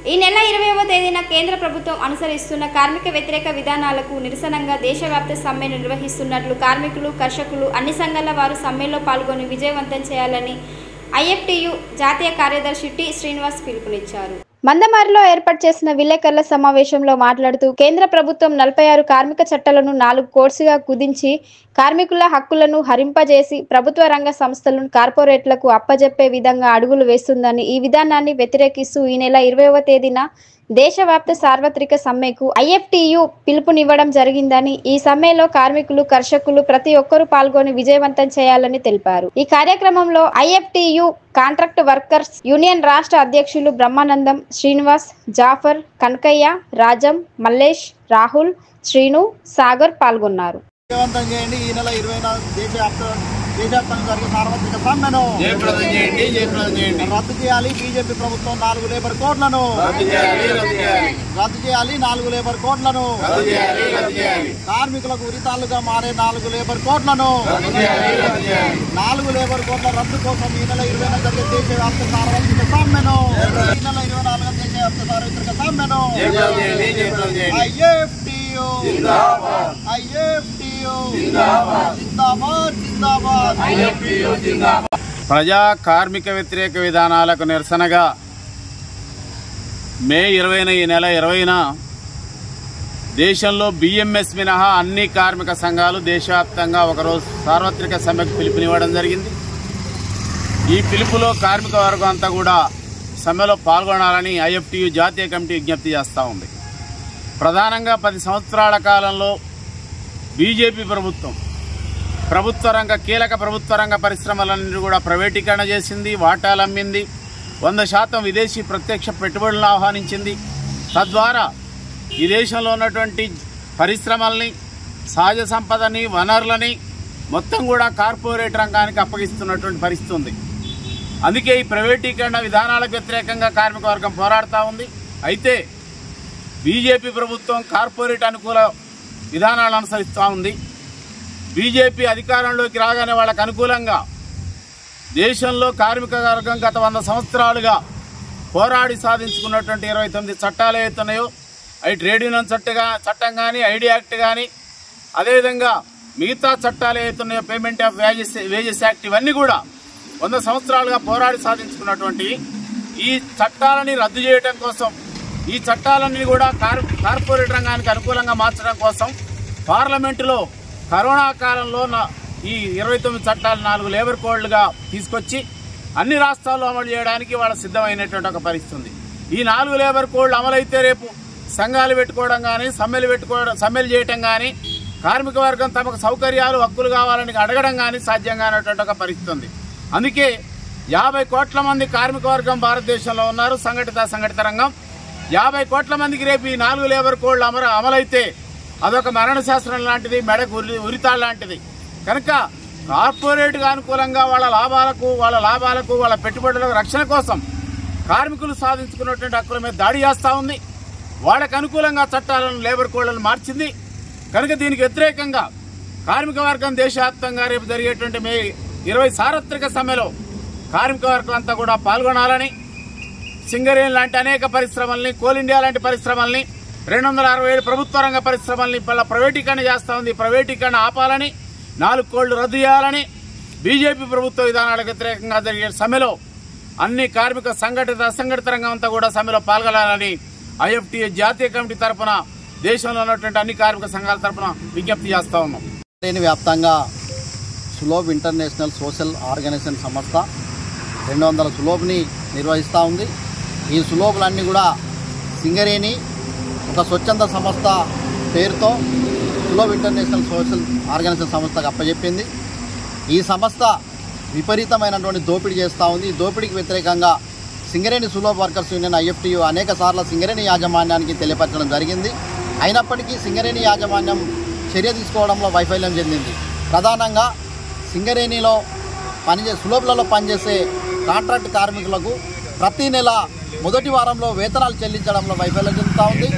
ఈ నెల 20వ తేదీన కేంద్ర ప్రభుత్వం అనుసరిస్తున్న కార్మిక వ్యతిరేక విధానాలకు నిరసనగా దేశవ్యాప్త సమ్మెను నిర్వహిస్తున్నట్లు కార్మికులు, కర్షకులు అన్ని సంఘాల వారు సమ్మెలో పాల్గొని విజయవంతం చేయాలని ఐఎఫ్టియు జాతీయ కార్యదర్శి టి శ్రీనివాస్ పిలుపునిచ్చారు. మందమరిలో ఏర్పాటు చేసిన విలేకరుల సమావేశంలో మాట్లాడుతూ కేంద్ర ప్రభుత్వం 46 కార్మిక చట్టాలను 4 కోర్సుగా కుదించి కార్మికుల హక్కులను హరింపజేసి ప్రభుత్వ రంగ సంస్థలను కార్పొరేట్లకు అప్పజెప్పే విధంగా అడుగులు వేస్తుందని, ఈ విధానాన్ని వ్యతిరేకిస్తూ ఈ నెల 20వ తేదీన దేశవ్యాప్త సార్వత్రిక సమ్మెకు ఐఎఫ్టియు పిలుపునివ్వడం జరిగిందని, ఈ సమ్మెలో కార్మికులు, కర్షకులు ప్రతి ఒక్కరూ పాల్గొని విజయవంతం చేయాలని తెలిపారు. ఈ కార్యక్రమంలో ఐఎఫ్టియు కాంట్రాక్ట్ వర్కర్స్ యూనియన్ రాష్ట్ర అధ్యక్షులు బ్రహ్మానందం, శ్రీనివాస్, జాఫర్, కనకయ్య, రాజం, మల్లేష్, రాహుల్, శ్రీను, సాగర్ పాల్గొన్నారు. ఈ నెల 20 దేశవ్యాప్తంగా జరిగే సార్వత్రిక సమ్మెను రద్దు చేయాలి. బీజేపీ ప్రభుత్వం 4 లేబర్ కోడ్లను రద్దు చేయాలి. 4 లేబర్ కోడ్లను కార్మికులకు ఉరితాళ్లుగా మారే 4 లేబర్ కోడ్లను 4 లేబర్ కోడ్ల రద్దు కోసం ఈ నెల 20న జరిగే దేశవ్యాప్త సార్వత్రిక సమ్మెను ఈ నెల 24న దేశవ్యాప్త సార్వత్రిక సమ్మెను ఐఎఫ్టియు ప్రజా కార్మిక వ్యతిరేక విధానాలకు నిరసనగా మే 20న ఈ నెల 20న దేశంలో బిఎంఎస్ మినహా అన్ని కార్మిక సంఘాలు దేశవ్యాప్తంగా ఒకరోజు సార్వత్రిక సమ్మెకు పిలుపునివ్వడం జరిగింది. ఈ పిలుపులో కార్మిక వర్గం అంతా కూడా సమ్మెలో పాల్గొనాలని ఐఎఫ్టియు జాతీయ కమిటీ విజ్ఞప్తి చేస్తూ ఉంది. ప్రధానంగా 10 సంవత్సరాల కాలంలో బీజేపీ కీలక ప్రభుత్వ రంగ పరిశ్రమలన్నీ కూడా ప్రైవేటీకరణ చేసింది, వాటాలు అమ్మింది, 100% విదేశీ ప్రత్యక్ష పెట్టుబడులను ఆహ్వానించింది. తద్వారా ఈ దేశంలో ఉన్నటువంటి పరిశ్రమల్ని, సహజ సంపదని, వనరులని మొత్తం కూడా కార్పొరేట్ రంగానికి అప్పగిస్తున్నటువంటి పరిస్థితి ఉంది. అందుకే ఈ ప్రైవేటీకరణ విధానాలకు వ్యతిరేకంగా కార్మిక వర్గం పోరాడుతూ ఉంది. అయితే బీజేపీ ప్రభుత్వం కార్పొరేట్ అనుకూల విధానాలను అనుసరిస్తూ ఉంది. బీజేపీ అధికారంలోకి రాగానే వాళ్ళకు అనుకూలంగా దేశంలో కార్మిక వర్గం గత 100 సంవత్సరాలుగా పోరాడి సాధించుకున్నటువంటి 29 చట్టాలు ఏవైతున్నాయో అవి ట్రేడ్ యూనియన్ చట్టం కానీ, ఐడి యాక్ట్ కానీ, అదేవిధంగా మిగతా చట్టాలు ఏవైతున్నాయో పేమెంట్ ఆఫ్ వేజెస్ యాక్ట్, ఇవన్నీ కూడా 100 సంవత్సరాలుగా పోరాడి సాధించుకున్నటువంటి ఈ చట్టాలని రద్దు చేయడం కోసం, ఈ చట్టాలన్నీ కూడా కార్పొరేట్ రంగానికి అనుకూలంగా మార్చడం కోసం పార్లమెంటులో కరోనా కాలంలో ఈ 29 చట్టాలు 4 లేబర్ కోడ్లుగా తీసుకొచ్చి అన్ని రాష్ట్రాల్లో అమలు చేయడానికి వాళ్ళు సిద్ధమైనటువంటి ఒక పరిస్థితి ఉంది. ఈ 4 లేబర్ కోడ్లు అమలైతే రేపు సంఘాలు పెట్టుకోవడం కానీ, సమ్మెలు చేయటం కానీ, కార్మిక వర్గం తమకు సౌకర్యాలు, హక్కులు కావాలని అడగడం కానీ సాధ్యం కానటువంటి ఒక పరిస్థితి ఉంది. అందుకే 50 కోట్ల మంది కార్మిక వర్గం భారతదేశంలో ఉన్నారు. సంఘటిత రంగం 50 కోట్ల మందికి రేపు ఈ 4 లేబర్ కోడ్లు అమలైతే అదొక మరణ శాస్త్రం లాంటిది, మెడకు ఉరితాళ్ లాంటిది. కనుక కార్పొరేట్గా అనుకూలంగా వాళ్ళ లాభాలకు వాళ్ళ పెట్టుబడులకు రక్షణ కోసం కార్మికులు సాధించుకున్నటువంటి హక్కుల మీద దాడి చేస్తూ ఉంది. వాళ్ళకు అనుకూలంగా చట్టాలను, లేబర్ కోడ్లను మార్చింది. కనుక దీనికి వ్యతిరేకంగా కార్మిక వర్గం దేశవ్యాప్తంగా రేపు జరిగేటువంటి మే 20 సార్వత్రిక సమ్మెలో కార్మిక వర్గం అంతా కూడా పాల్గొనాలని, సింగరేణి లాంటి అనేక పరిశ్రమల్ని, కోల్ ఇండియా లాంటి పరిశ్రమల్ని, 267 ప్రభుత్వ రంగ పరిశ్రమల్ని ప్రైవేటీకరణ చేస్తూ ఉంది. ప్రైవేటీకరణ ఆపాలని, 4 కోడ్లు రద్దు చేయాలని, బీజేపీ ప్రభుత్వ విధానాలకు వ్యతిరేకంగా జరిగే సమ్మెలో అన్ని కార్మిక అసంఘటిత రంగం అంతా కూడా సమ్మెలో పాల్గొనాలని ఐఎఫ్టియు జాతీయ కమిటీ తరఫున దేశంలో ఉన్నటువంటి అన్ని కార్మిక సంఘాల తరఫున విజ్ఞప్తి చేస్తూ ఉన్నాం. వ్యాప్తంగా సులోబ్ ఇంటర్నేషనల్ సోషల్ ఆర్గనైజేషన్ సంస్థ 200 సులోబ్ని నిర్వహిస్తూ ఉంది. ఈ సులోబులన్నీ కూడా సింగరేణి ఒక స్వచ్ఛంద సంస్థ పేరుతో సులోబ్ ఇంటర్నేషనల్ సోషల్ ఆర్గనైజేషన్ సంస్థకు అప్పచెప్పింది. ఈ సంస్థ విపరీతమైనటువంటి దోపిడీ చేస్తూ ఉంది. ఈ దోపిడీకి వ్యతిరేకంగా సింగరేణి సులోబ్ వర్కర్స్ యూనియన్ ఐఎఫ్టియు అనేక సార్లు సింగరేణి యాజమాన్యానికి తెలియపరచడం జరిగింది. అయినప్పటికీ సింగరేణి యాజమాన్యం చర్య తీసుకోవడంలో వైఫల్యం చెందింది. ప్రధానంగా సింగరేణిలో సులోబ్లలో పనిచేసే కాంట్రాక్ట్ కార్మికులకు ప్రతి నెల మొదటి వారంలో వేతనాలు చెల్లించడంలో వైఫల్యం చెందుతూ ఉంది.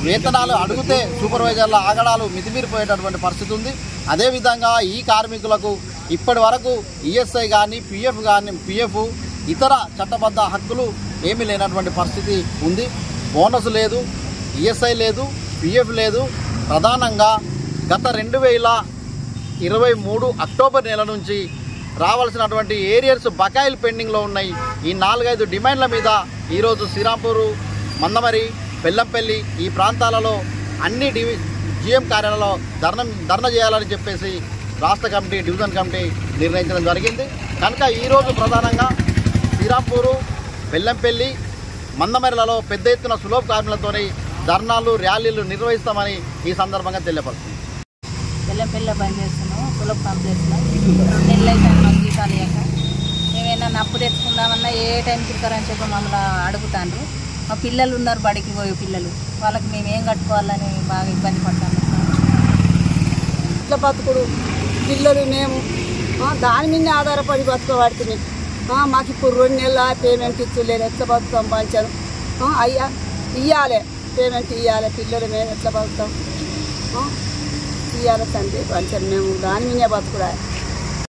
వేతనాలు అడిగితే సూపర్వైజర్ల ఆగడాలు మితిమీరిపోయేటటువంటి పరిస్థితి ఉంది. అదేవిధంగా ఈ కార్మికులకు ఇప్పటి వరకు ఈఎస్ఐ కానీ, పిఎఫ్ ఇతర చట్టబద్ధ హక్కులు ఏమీ లేనటువంటి పరిస్థితి ఉంది. బోనస్ లేదు, ఈఎస్ఐ లేదు, పిఎఫ్ లేదు. ప్రధానంగా గత 2023 అక్టోబర్ నెల నుంచి రావాల్సినటువంటి ఏరియర్స్ బకాయిలు పెండింగ్లో ఉన్నాయి. ఈ 4-5 డిమాండ్ల మీద ఈరోజు శ్రీరాంపూరు, మందమరి, బెల్లంపల్లి ఈ ప్రాంతాలలో అన్ని జిఎం కార్యాలయంలో ధర్నా చేయాలని చెప్పేసి రాష్ట్ర కమిటీ, డివిజన్ కమిటీ నిర్ణయించడం జరిగింది. కనుక ఈరోజు ప్రధానంగా శ్రీరాంపూరు, బెల్లంపల్లి, మందమరిలలో పెద్ద ఎత్తున సులభ కార్మికులతో ధర్నాలు, ర్యాలీలు నిర్వహిస్తామని ఈ సందర్భంగా తెలియపరుస్తుంది. బెల్లంపల్లిలో పనిచేస్తున్నాము సులభ కాంప్లెక్స్లో. 2 నెలలు అయితే మాకు జీతాలు ఇవ్వక ఏమైనా నప్పు తెచ్చుకుందామన్నా ఏ టైంకి ఇస్తారని చెప్పి మమ్మల్ని అడుగుతాండ్రు. మా పిల్లలు ఉన్నారు, బడికి పోయే పిల్లలు, వాళ్ళకి మేము ఏం కట్టుకోవాలని బాగా ఇబ్బంది పడతాము. ఇట్లా బతుకుడు పిల్లలు మేము దాని మీద ఆధారపడి బతుకోబడుతుంది. మాకు ఇప్పుడు 2 నెలల పేమెంట్ ఇచ్చలేదు, ఎట్లా బతుకుతాం పంచాను. అయ్యా ఇవ్వాలి, పేమెంట్ ఇవ్వాలి, పిల్లలు మేము ఎట్లా బతుకుతాం, ఇవ్వాలి తండ్రి పంచాను. మేము దాని మీద బతుకుడా.